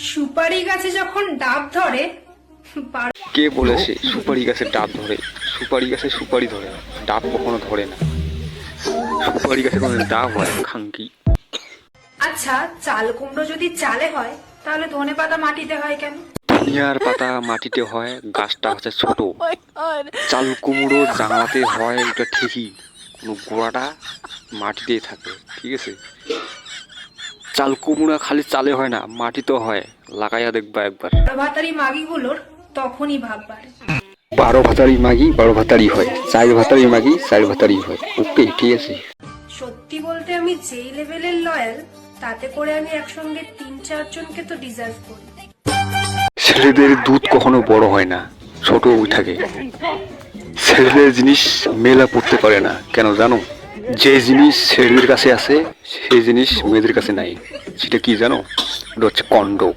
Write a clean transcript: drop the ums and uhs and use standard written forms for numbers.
সুপারি গাছে যখন ডাব ধরে কে বলেছে সুপারি গাছে ডাব ধরে? সুপারি গাছে সুপারি ধরে, ডাব কখনো ধরে না। সুপারি গাছে কোনো ডাব হয় খাঙ্কি? আচ্ছা, চাল কুমড়ো যদি চালে হয় তাহলে ধনেপাতা মাটিতে হয় কেন? ধনিয়ার পাতা মাটিতে হয়, গাছটা হচ্ছে ছোট। চাল কুমড়ো জাংলাতে হয়, ওটা ঠিকই, কোনো গোড়াটা মাটিতেই থাকে, ঠিক আছে। চাল কুমড়া খালি চালে হয় না, মাটিতেও হয়, লাগাইয়া দেখবা একবার। ভাতারি মাগিগুলোর তখনই ভাব বাড়ে। 12 ভাতারি মাগি 12 ভাতারি হয়, 4 ভাতারি মাগি 4 ভাতারি হয়। ওকে, ঠিক আছে। সত্যি বলতে আমি যেই লেভেলের লয়াল, তাতে করে আমি একসঙ্গে 3-4 জনকে তো ডিজার্ভ করি। ছেলেদের দুধ কখনো বড় হয় না, ছোট থাকে। ছেলেদের জিনিস মেলা পড়তে পারে না, কেন জানো? যে জিনিস ছেলেদের কাছে আছে সেই জিনিস মেয়েদের কাছে নাই। সেটা কি জানো? এটা হচ্ছে কন্ডম।